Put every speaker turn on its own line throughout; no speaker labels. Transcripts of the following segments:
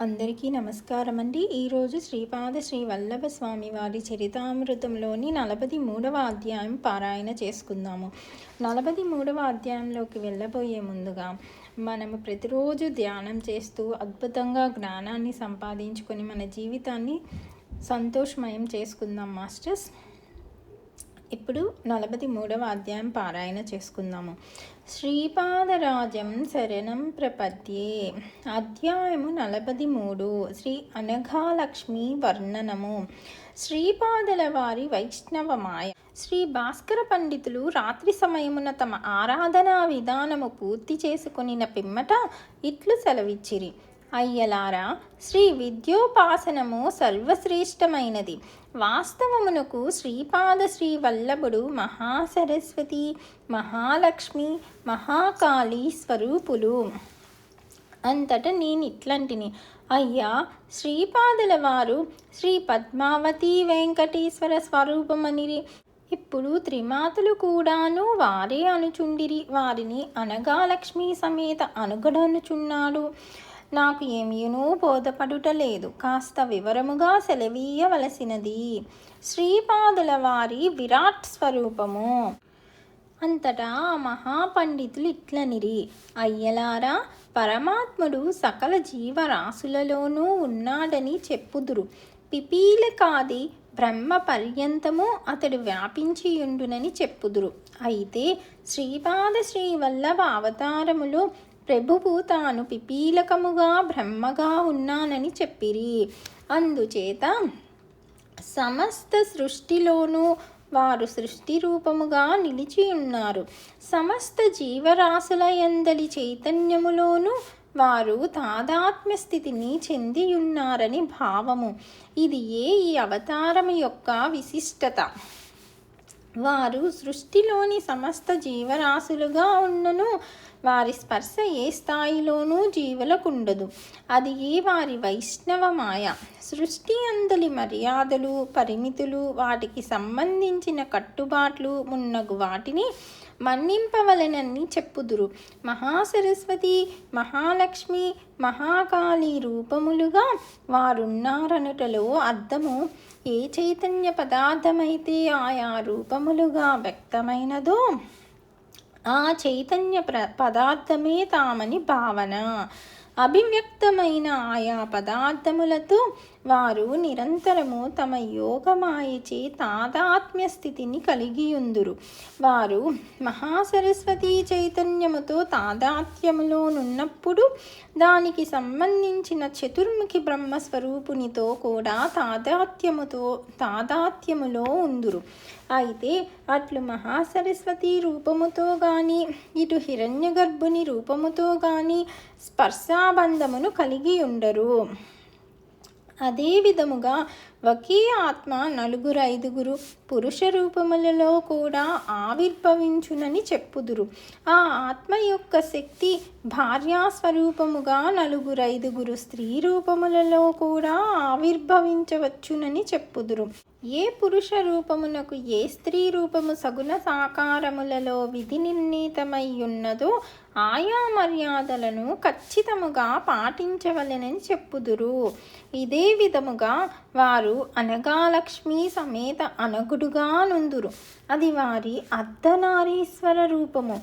అందరికీ నమస్కారం అండి. ఈరోజు శ్రీపాద శ్రీ వల్లభ స్వామి వారి చరితామృతంలోని 43వ అధ్యాయం పారాయణ చేసుకుందాము. 43వ అధ్యాయంలోకి వెళ్ళబోయే ముందుగా మనము ప్రతిరోజు ధ్యానం చేస్తూ అద్భుతంగా జ్ఞానాన్ని సంపాదించుకొని మన జీవితాన్ని సంతోషమయం చేసుకుందాం మాస్టర్స్. ఇప్పుడు 43వ అధ్యాయం పారాయణ చేసుకుందాము. శ్రీపాదరాజం శరణం ప్రపద్యే. అధ్యాయము 43. శ్రీ అనఘాలక్ష్మి వర్ణనము. శ్రీపాదల వారి వైష్ణవమాయ. శ్రీ భాస్కర పండితులు రాత్రి సమయమున తమ ఆరాధనా విధానము పూర్తి చేసుకొనిన పిమ్మట ఇట్లు సెలవిచ్చిరి. అయ్యలారా, శ్రీ విద్యోపాసనము సర్వశ్రేష్టమైనది. వాస్తవమునకు శ్రీపాద శ్రీ వల్లభుడు మహాసరస్వతి, మహాలక్ష్మి, మహాకాళి స్వరూపులు. అంతట నేనిట్లంటిని, అయ్యా, శ్రీపాదుల వారు శ్రీ పద్మావతి వెంకటేశ్వర స్వరూపమనిరి. ఇప్పుడు త్రిమాతలు కూడాను వారే అనుచుండిరి. వారిని అనఘాలక్ష్మి సమేత అనుగడనుచున్నాడు. నాకు ఏమీనూ బోధపడుటలేదు. కాస్త వివరముగా సెలవీయవలసినది. శ్రీపాదుల వారి విరాట్ స్వరూపము. అంతటా ఆ మహాపండితులు ఇట్లనిరి, అయ్యలారా, పరమాత్ముడు సకల జీవరాశులలోనూ ఉన్నాడని చెప్పుదురు. పిపీలకాది బ్రహ్మ పర్యంతము అతడు వ్యాపించియుండునని చెప్పుదురు. అయితే శ్రీపాద శ్రీ వల్లభ అవతారములో ప్రభువు తాను పిపీలకముగా బ్రహ్మగా ఉన్నానని చెప్పిరి. అందుచేత సమస్త సృష్టిలోనూ వారు సృష్టి రూపముగా నిలిచి ఉన్నారు. సమస్త జీవరాశుల యందలి చైతన్యములోనూ వారు తాదాత్మ్య స్థితిని చెందియున్నారని భావము. ఇది ఈ అవతారము యొక్క విశిష్టత. వారు సృష్టిలోని సమస్త జీవరాశులుగా ఉన్నను వారి స్పర్శ ఏ స్థాయిలోనూ జీవులకుండదు. అది వారి వైష్ణవ మాయ. సృష్టి అందలి మర్యాదలు, పరిమితులు, వాటికి సంబంధించిన కట్టుబాట్లు మున్నగు వాటిని మన్నింపవలెనని చెప్పుదురు. మహాసరస్వతి, మహాలక్ష్మి, మహాకాళి రూపములుగా వారున్నారనుటలో అర్థము ఏ చైతన్య పదార్థమైతే ఆయా రూపములుగా వ్యక్తమైనదో ఆ చైతన్య పదార్థమే తామని భావన. అభివ్యక్తమైన ఆయా పదార్థములతో వారు నిరంతరము తమ యోగమాయచే తాదాత్మ్య స్థితిని కలిగియుందురు. వారు మహాసరస్వతి చైతన్యముతో తాదాత్మ్యములోనున్నప్పుడు దానికి సంబంధించిన చతుర్ముఖి బ్రహ్మస్వరూపునితో కూడా తాదాత్మ్యములో ఉందురు. అయితే అట్లు మహాసరస్వతి రూపముతో గాని ఇటు హిరణ్యగర్భుని రూపముతో గాని స్పర్శాబంధమును కలిగి ఉండరు. అదే విధముగా ఒకే ఆత్మ 4-5 పురుష రూపములలో కూడా ఆవిర్భవించునని చెప్పుదురు. ఆ ఆత్మ యొక్క శక్తి భార్యాస్వరూపముగా 4-5 స్త్రీ రూపములలో కూడా ఆవిర్భవించవచ్చునని చెప్పుదురు. ఏ పురుష రూపమునకు ఏ స్త్రీ రూపము సగుణ సాకారములలో విధి నిర్ణీతమై ఉన్నదో ఆయా మర్యాదలను ఖచ్చితముగా పాటించవలెనని చెప్పుదురు. ఇదే విధముగా వారు అనఘాలక్ష్మి సమేత అనగుడుగా నుందురు. అది వారి అర్ధనారీశ్వర రూపము.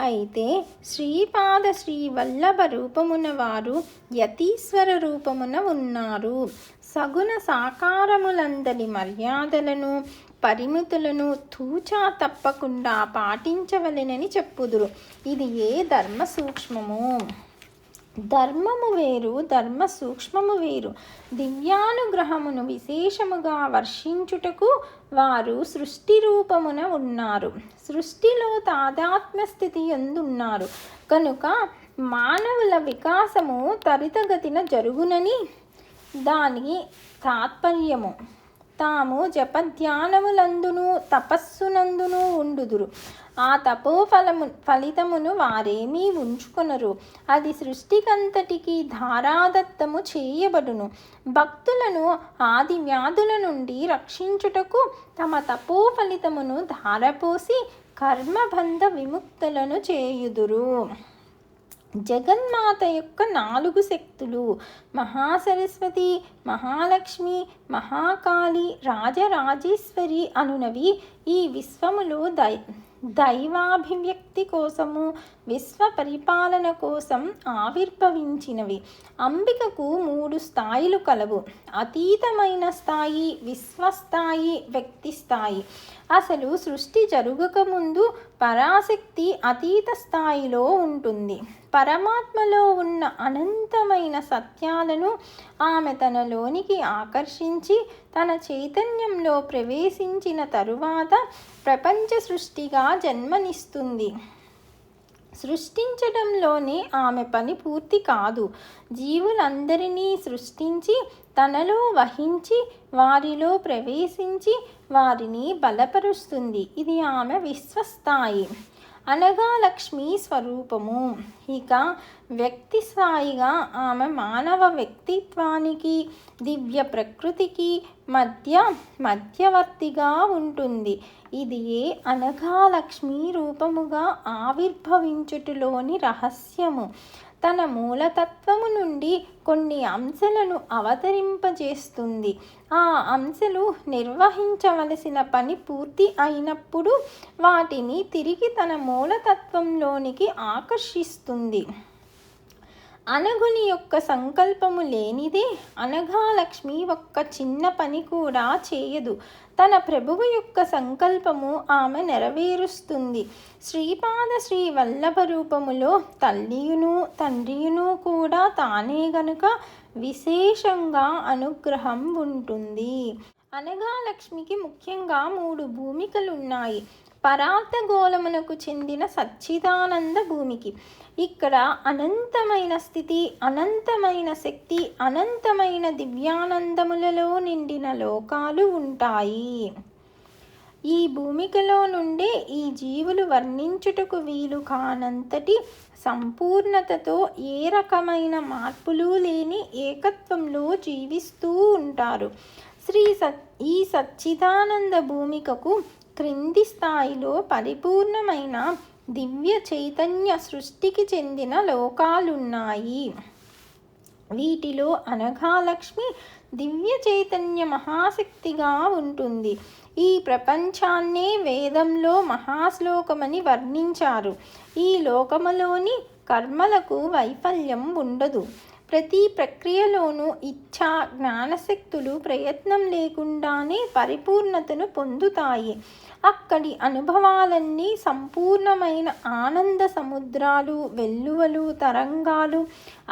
అయితే శ్రీపాద శ్రీ వల్లభ రూపమున వారు యతీశ్వర రూపమున ఉన్నారు. సగుణ సాకారములందలి మర్యాదలను, పరిమితులను తూచా తప్పకుండా పాటించవలెనని చెప్పుదురు. ఇది ధర్మ సూక్ష్మము. ధర్మము వేరు, ధర్మ సూక్ష్మము వేరు. దివ్యానుగ్రహమును విశేషముగా వర్షించుటకు వారు సృష్టి రూపమున ఉన్నారు. సృష్టిలో తాదాత్మ్య స్థితి యందున్నారు కనుక మానవుల వికాసము త్వరితగతిన జరుగునని దాని తాత్పర్యము. తాము జపధ్యానములందును తపస్సునందును ఉండుదురు. ఆ ఫలితమును వారేమీ ఉంచుకొనరు. అది సృష్టికంతటికి ధారాదత్తము చేయబడును. భక్తులను ఆది వ్యాధుల నుండి రక్షించుటకు తమ తపో ఫలితమును ధారపోసి కర్మబంధ విముక్తులను చేయుదురు. జగన్మాత యొక్క 4 శక్తులు మహాసరస్వతి, మహాలక్ష్మి, మహాకాళి, రాజరాజేశ్వరి అనునవి ఈ విశ్వములో దైవాభివ్యక్తి కోసము, విశ్వ పరిపాలన కోసం ఆవిర్భవించినవి. అంబికకు 3 స్థాయిలు కలవు: అతీతమైన స్థాయి, విశ్వస్థాయి, వ్యక్తి స్థాయి. అసలు సృష్టి జరుగకముందు పరాశక్తి అతీత స్థాయిలో ఉంటుంది. పరమాత్మలో ఉన్న అనంతమైన సత్యాలను ఆమె తనలోనికి ఆకర్షించి తన చైతన్యంలో ప్రవేశించిన తరువాత ప్రపంచ సృష్టిగా జన్మనిస్తుంది. సృష్టించడంలోనే ఆమె పని పూర్తి కాదు. జీవులందరినీ సృష్టించి తనలో వహించి వారిలో ప్రవేశించి వారిని బలపరుస్తుంది. ఇది ఆమె విశ్వస్థాయి, అనగా లక్ష్మీ స్వరూపము. ఇక వ్యక్తి స్థాయిగా ఆమె మానవ వ్యక్తిత్వానికి, దివ్య ప్రకృతికి మధ్యవర్తిగా ఉంటుంది. ఇది అనగా లక్ష్మీ రూపముగా ఆవిర్భవించుటలోని రహస్యము. తన మూలతత్వము నుండి కొన్ని అంశాలను అవతరింపజేస్తుంది. ఆ అంశాలు నిర్వహించవలసిన పని పూర్తి అయినప్పుడు వాటిని తిరిగి తన మూలతత్వంలోనికి ఆకర్షిస్తుంది. అనగుని యొక్క సంకల్పము లేనిదే అనగా లక్ష్మి ఒక్క చిన్న పని కూడా చేయదు. తన ప్రభువు యొక్క సంకల్పము ఆమె నెరవేరుస్తుంది. శ్రీపాద శ్రీ వల్లభ రూపములో తల్లియును తండ్రియును కూడా తానే గనుక విశేషంగా అనుగ్రహం ఉంటుంది. అనగా లక్ష్మికి ముఖ్యంగా 3 భూమికలున్నాయి. పరార్థగోళమునకు చెందిన సచ్చిదానంద భూమికి ఇక్కడ అనంతమైన స్థితి, అనంతమైన శక్తి, అనంతమైన దివ్యానందములలో నిండిన లోకాలు ఉంటాయి. ఈ భూమికలో నుండే ఈ జీవులు వర్ణించుటకు వీలు కానంతటి సంపూర్ణతతో ఏ రకమైన మార్పులు లేని ఏకత్వంలో జీవిస్తూ ఉంటారు. ఈ సచ్చిదానంద భూమికకు క్రింది స్థాయిలో పరిపూర్ణమైన దివ్య చైతన్య సృష్టికి చెందిన లోకాలున్నాయి. వీటిలో అనగా లక్ష్మి దివ్య చైతన్య మహాశక్తిగా ఉంటుంది. ఈ ప్రపంచాన్నే వేదంలో మహాశ్లోకమని వర్ణించారు. ఈ లోకములోని కర్మలకు వైఫల్యం ఉండదు. ప్రతి ప్రక్రియలోనూ ఇచ్ఛా, జ్ఞానశక్తులు ప్రయత్నం లేకుండానే పరిపూర్ణతను పొందుతాయి. అక్కడి అనుభవాలన్నీ సంపూర్ణమైన ఆనంద సముద్రాలు, వెల్లువలు, తరంగాలు.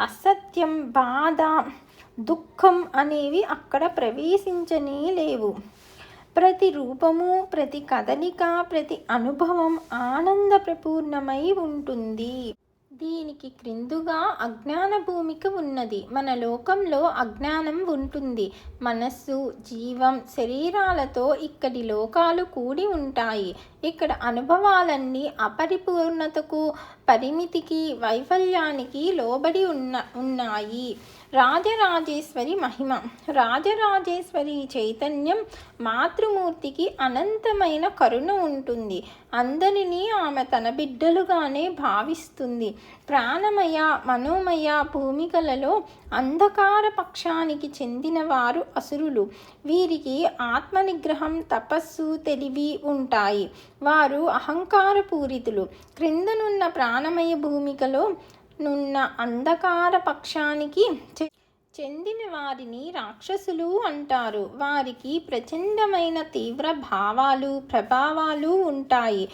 అసత్యం, బాధ, దుఃఖం అనేవి అక్కడ ప్రవేశించనే లేవు. ప్రతి రూపము, ప్రతి కదలిక, ప్రతి అనుభవం ఆనంద ప్రపూర్ణమై ఉంటుంది. దీనికి క్రిందుగా అజ్ఞాన భూమిక ఉన్నది. మన లోకంలో అజ్ఞానం ఉంటుంది. మనస్సు, జీవం, శరీరాలతో ఇక్కడి లోకాలు కూడి ఉంటాయి. ఇక్కడ అనుభవాలన్నీ అపరిపూర్ణతకు, పరిమితికి, వైఫల్యానికి లోబడి ఉన్నాయి. రాజరాజేశ్వరి మహిమ. రాజరాజేశ్వరి చైతన్యం మాతృమూర్తికి అనంతమైన కరుణ ఉంటుంది. అందరినీ ఆమె తన బిడ్డలుగానే భావిస్తుంది. ప్రాణమయ, మనోమయ భూమికలలో అంధకార పక్షానికి చెందిన వారు అసురులు. వీరికి ఆత్మనిగ్రహం, తపస్సు, తెలివి ఉంటాయి. వారు అహంకారపూరితులు. క్రిందనున్న ప్రాణమయ భూమికలో నున్న అంధకార పక్షానికి చెందిన వారిని రాక్షసులు అంటారు. వారికి ప్రచండమైన తీవ్ర భావాలు, ప్రభావాలు ఉంటాయి.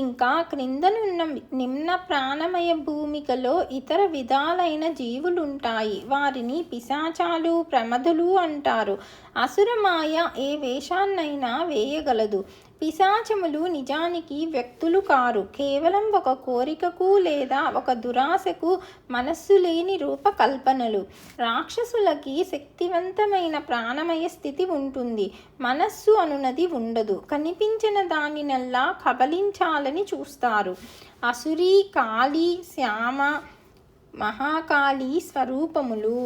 ఇంకా క్రిందనున్న నిమ్న ప్రాణమయ భూమికలో ఇతర విధాలైన జీవులుంటాయి. వారిని పిశాచాలు, ప్రమదులు అంటారు. అసురమాయ ఏ వేషాన్నైనా వేయగలదు. పిశాచములు నిజానికి వ్యక్తులు కారు, కేవలం ఒక కోరికకు లేదా ఒక దురాశకు మనస్సు లేని రూపకల్పనలు. రాక్షసులకి శక్తివంతమైన ప్రాణమయ స్థితి ఉంటుంది. మనస్సు అనునది ఉండదు. కనిపించిన దానినల్లా కబలించాలని చూస్తారు. అసురి, కాళీ, శ్యామ, మహాకాళీ స్వరూపములు.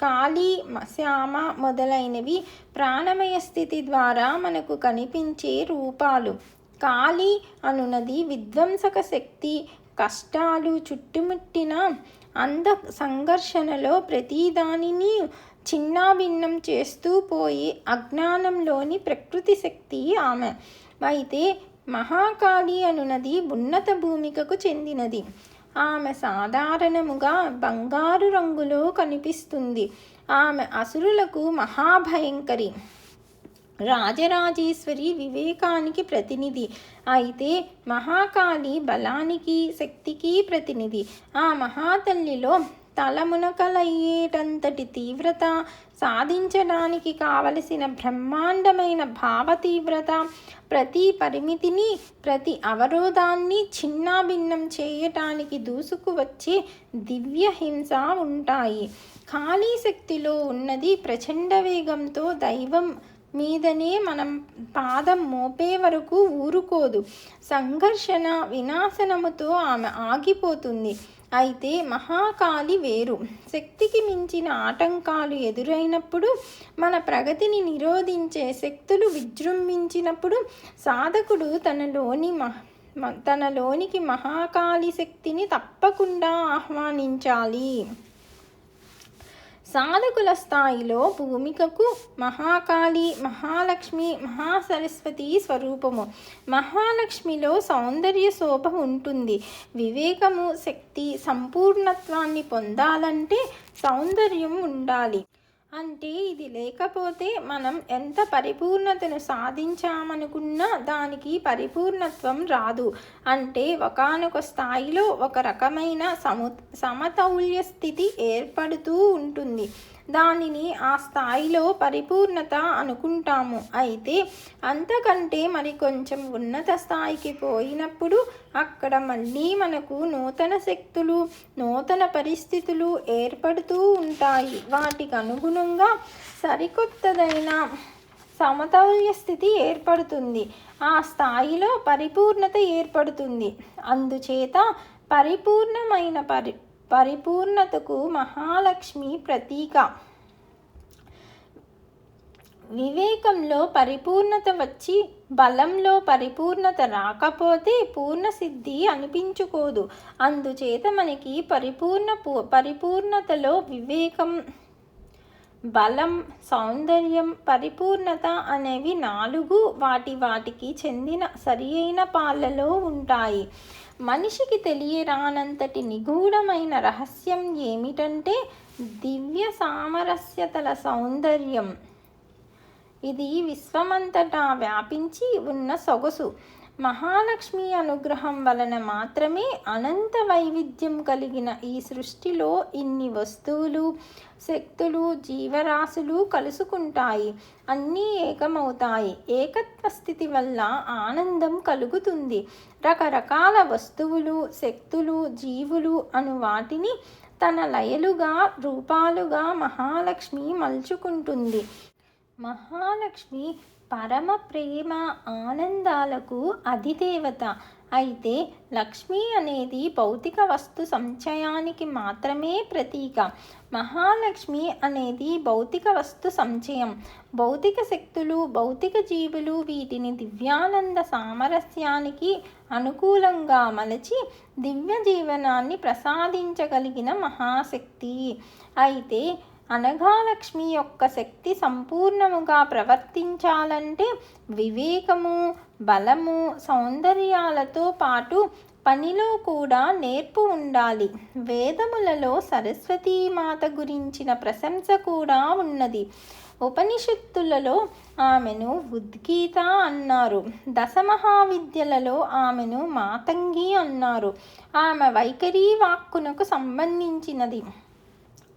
కాళీ, శ్యామ మొదలైనవి ప్రాణమయ స్థితి ద్వారా మనకు కనిపించే రూపాలు. కాళీ అనునది విధ్వంసక శక్తి. కష్టాలు చుట్టుముట్టిన అంద సంఘర్షణలో ప్రతిదానిని చిన్నాభిన్నం చేస్తూ పోయి అజ్ఞానంలోని ప్రకృతి శక్తి ఆమె. అయితే మహాకాళి అనునది ఉన్నత భూమికకు చెందినది. ఆమె సాధారణముగా బంగారు రంగులో కనిపిస్తుంది. ఆమె అసురులకు మహాభయంకరి. రాజరాజేశ్వరి వివేకానికి ప్రతినిధి. అయితే మహాకాళి బలానికి శక్తికి ప్రతినిధి. ఆ మహాతల్లిలో తలమునకలయ్యేటంతటి తీవ్రత, సాధించడానికి కావలసిన బ్రహ్మాండమైన భావ తీవ్రత, ప్రతి పరిమితిని ప్రతి అవరోధాన్ని చిన్నాభిన్నం చేయటానికి దూసుకువచ్చే దివ్య హింస ఉంటాయి. కాళీ శక్తిలో ఉన్నది ప్రచండ వేగంతో దైవం మీదనే మనం పాదం మోపే వరకు ఊరుకోదు. సంఘర్షణ వినాశనముతో ఆమె ఆగిపోతుంది. అయితే మహాకాళి వేరు. శక్తికి మించిన ఆటంకాలు ఎదురైనప్పుడు, మన ప్రగతిని నిరోధించే శక్తులు విజృంభించినప్పుడు సాధకుడు తనలోనికి మహాకాళి శక్తిని తప్పకుండా ఆహ్వానించాలి. సాధకుల స్థాయిలో భూమికకు మహాకాళి, మహాలక్ష్మి, మహాసరస్వతి స్వరూపము. మహాలక్ష్మిలో సౌందర్య శోభ ఉంటుంది. వివేకము, శక్తి, సంపూర్ణత్వాన్ని పొందాలంటే సౌందర్యం ఉండాలి. అంటే ఇది లేకపోతే మనం ఎంత పరిపూర్ణతను సాధించామనుకున్నా దానికి పరిపూర్ణత్వం రాదు. అంటే ఒకానొక స్థాయిలో ఒక రకమైన సమతౌల్య స్థితి ఏర్పడుతూ ఉంటుంది. దానిని ఆ స్థాయిలో పరిపూర్ణత అనుకుంటాము. అయితే అంతకంటే మరి కొంచెం ఉన్నత స్థాయికి పోయినప్పుడు అక్కడ మళ్ళీ మనకు నూతన శక్తులు, నూతన పరిస్థితులు ఏర్పడుతూ ఉంటాయి. వాటికి అనుగుణంగా సరికొత్తదైన సమతౌల్య స్థితి ఏర్పడుతుంది. ఆ స్థాయిలో పరిపూర్ణత ఏర్పడుతుంది. అందుచేత పరిపూర్ణమైన పరిపూర్ణతకు మహాలక్ష్మి ప్రతీక. వివేకంలో పరిపూర్ణత వచ్చి బలంలో పరిపూర్ణత రాకపోతే పూర్ణసిద్ధి అనిపించుకోదు. అందుచేత మనకి పరిపూర్ణతలో వివేకం, బలం, సౌందర్యం, పరిపూర్ణత అనేవి 4 వాటికి చెందిన సరి అయిన పాళ్ళలో ఉంటాయి. మనిషికి తెలియరానంతటి నిగూఢమైన రహస్యం ఏమిటంటే దివ్య సామరస్యతల సౌందర్యం. ఇది విశ్వమంతటా వ్యాపించి ఉన్న సొగసు. మహాలక్ష్మి అనుగ్రహం వలన మాత్రమే అనంత వైవిధ్యం కలిగిన ఈ సృష్టిలో ఇన్ని వస్తువులు, శక్తులు, జీవరాశులు కలుసుకుంటాయి. అన్నీ ఏకమవుతాయి. ఏకత్వ స్థితి వల్ల ఆనందం కలుగుతుంది. రకరకాల వస్తువులు, శక్తులు, జీవులు అను వాటిని తన లయలుగా, రూపాలుగా మహాలక్ష్మి మలుచుకుంటుంది. మహాలక్ష్మి పరమ ప్రేమ, ఆనందాలకు అధిదేవత. అయితే లక్ష్మి అనేది భౌతిక వస్తు సంచయానికి మాత్రమే ప్రతీక. మహాలక్ష్మి అనేది భౌతిక వస్తు సంచయం. భౌతిక శక్తులు, భౌతిక జీవులు వీటిని దివ్యానంద సామరస్యానికి అనుకూలంగా మలచి దివ్య జీవనాన్ని ప్రసాదించగలిగిన మహాశక్తి. అయితే అనఘాలక్ష్మి యొక్క శక్తి సంపూర్ణముగా ప్రవర్తించాలంటే వివేకము, బలము, సౌందర్యాలతో పాటు పనిలో కూడా నేర్పు ఉండాలి. వేదములలో సరస్వతీమాత గురించిన ప్రశంస కూడా ఉన్నది. ఉపనిషత్తులలో ఆమెను ఉద్గీత అన్నారు. దశమహావిద్యలలో ఆమెను మాతంగి అన్నారు. ఆమె వైఖరి వాక్కునకు సంబంధించినది.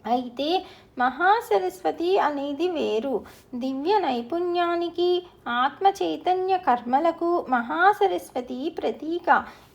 అయితే మహాసరస్వతి అనేది వేరు. దివ్య నైపుణ్యానికి, ఆత్మ చైతన్య కర్మలకు మహాసరస్వతి ప్రతీక.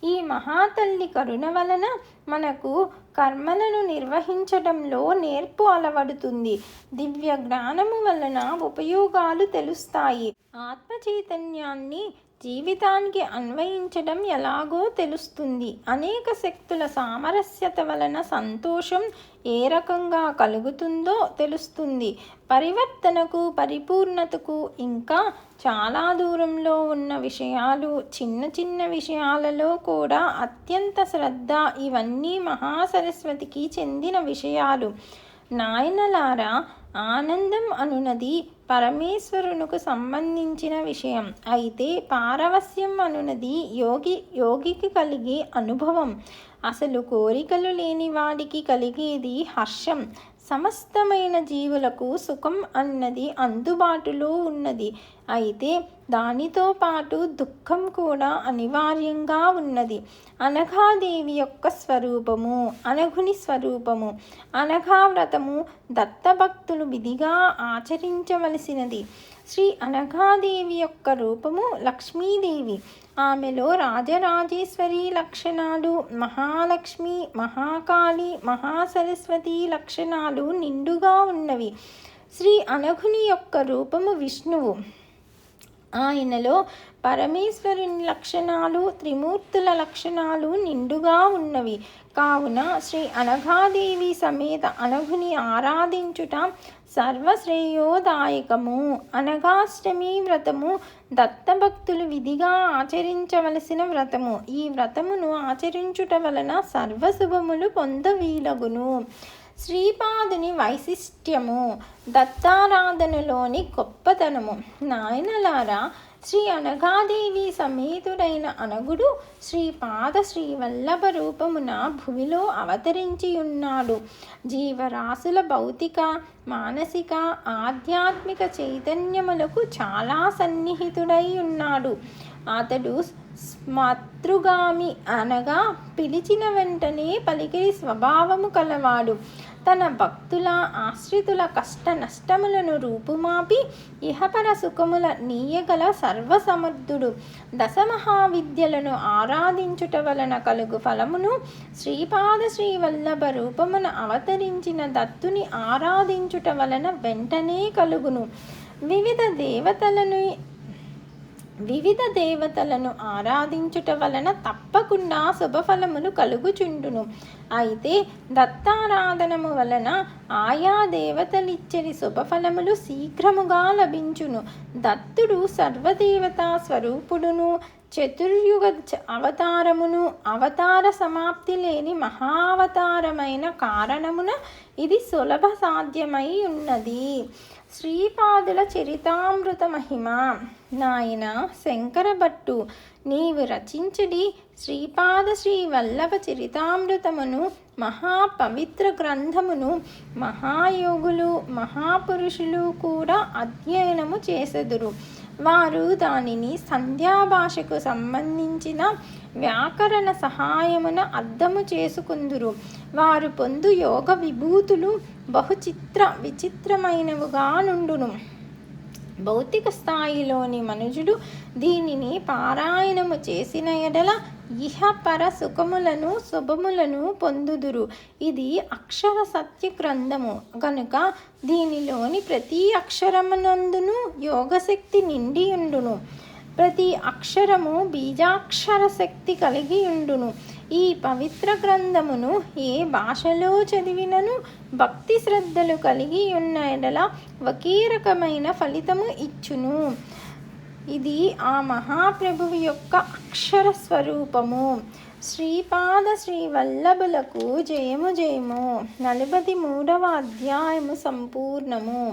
ఈ మహాతల్లి కరుణ వలన మనకు కర్మలను నిర్వహించడంలో నేర్పు అలవడుతుంది. దివ్య జ్ఞానము వలన ఉపయోగాలు తెలుస్తాయి. ఆత్మ చైతన్యాన్ని జీవితానికి అన్వయించడం ఎలాగో తెలుస్తుంది. అనేక శక్తుల సామరస్యత వలన సంతోషం, ఏ రకంగా కలుగుతుందో తెలుస్తుంది. పరివర్తనకు, పరిపూర్ణతకు ఇంకా చాలా దూరంలో ఉన్న విషయాలు, చిన్న చిన్న విషయాలలో కూడా అత్యంత శ్రద్ధ, ఇవన్నీ మహాసరస్వతికి చెందిన విషయాలు. నాయనలారా, ఆనందం అనునది పరమేశ్వరునికి సంబంధించిన విషయం. అయితే పారవస్యం అనునది యోగికి కలిగే అనుభవం. అసలు కోరికలు లేని వాడికి కలిగేది హర్షం. సమస్తమైన జీవులకు సుఖం అన్నది అందుబాటులో ఉన్నది. అయితే దానితో పాటు దుఃఖం కూడా అనివార్యంగా ఉన్నది. అనఘాదేవి యొక్క స్వరూపము, అనఘుని స్వరూపము. అనఘా వ్రతము దత్తభక్తులు విధిగా ఆచరించవలసినది. శ్రీ అనఘాదేవి యొక్క రూపము లక్ష్మీదేవి. ఆమెలో రాజరాజేశ్వరి లక్షణాలు, మహాలక్ష్మి, మహాకాళి, మహాసరస్వతి లక్షణాలు నిండుగా ఉన్నవి. శ్రీ అనఘుని యొక్క రూపము విష్ణువు. ఆయనలో పరమేశ్వరుని లక్షణాలు, త్రిమూర్తుల లక్షణాలు నిండుగా ఉన్నవి. కావున శ్రీ అనఘాదేవి సమేత అనఘుని ఆరాధించుట సర్వశ్రేయోదాయకము. అనఘాష్టమి వ్రతము దత్తభక్తులు విధిగా ఆచరించవలసిన వ్రతము. ఈ వ్రతమును ఆచరించుట వలన సర్వశుభములు పొందవీలగును. శ్రీపాదుని వైశిష్ట్యము, దత్తారాధనలోని గొప్పతనము. నాయనలారా, శ్రీ అనఘాదేవి సమేతుడైన అనగుడు శ్రీపాద శ్రీవల్లభ రూపమున భూమిలో అవతరించి ఉన్నాడు. జీవరాశుల భౌతిక, మానసిక, ఆధ్యాత్మిక చైతన్యములకు చాలా సన్నిహితుడై ఉన్నాడు. అతడు స్మతృగామి అనగా పిలిచిన వెంటనే పలికే స్వభావము కలవాడు. తన భక్తుల, ఆశ్రితుల కష్ట నష్టములను రూపుమాపి ఇహపర సుఖముల నీయగల సర్వసమర్థుడు. దశమహావిద్యలను ఆరాధించుట వలన కలుగు ఫలమును శ్రీపాద శ్రీవల్లభ రూపమున అవతరించిన దత్తుని ఆరాధించుట వలన వెంటనే కలుగును. వివిధ దేవతలను ఆరాధించుట వలన తప్పకుండా శుభఫలములు కలుగుచుండును. అయితే దత్తారాధనము వలన ఆయా దేవతలిచ్చని శుభఫలములు శీఘ్రముగా లభించును. దత్తుడు సర్వదేవతా స్వరూపుడును, చతుర్యుగ అవతారమును, అవతార సమాప్తి లేని మహావతారమైన కారణమున ఇది సులభ సాధ్యమై ఉన్నది. శ్రీపాదుల చరితామృత మహిమ. నాయన శంకరభట్టు, నీవు రచించడి శ్రీపాద శ్రీవల్లభ చరితామృతమును మహాపవిత్ర గ్రంథమును మహాయోగులు, మహాపురుషులు కూడా అధ్యయనము చేసెదురు. వారు దానిని సంధ్యాభాషకు సంబంధించిన వ్యాకరణ సహాయమున అర్థము చేసుకుందురు. వారు పొందు యోగ విభూతులు విచిత్రమైనవిగా నుండును. భౌతిక స్థాయిలోని మనుజుడు దీనిని పారాయణము చేసిన ఎడల ఇహపర సుఖములను, శుభములను పొందుదురు. ఇది అక్షర సత్య గ్రంథము గనుక దీనిలోని ప్రతి అక్షరమునందును యోగశక్తి నిండి ఉండును. ప్రతి అక్షరము బీజాక్షర శక్తి కలిగి ఉండును. ఈ పవిత్ర గ్రంథమును ఏ భాషలో చదివినను భక్తి శ్రద్ధలు కలిగి ఉన్న ఎడల ఒకే రకమైన ఫలితము ఇచ్చును. ఇది ఆ మహాప్రభువు యొక్క అక్షర స్వరూపము. శ్రీపాద శ్రీవల్లభులకు జయము జయము. 43వ అధ్యాయము సంపూర్ణము.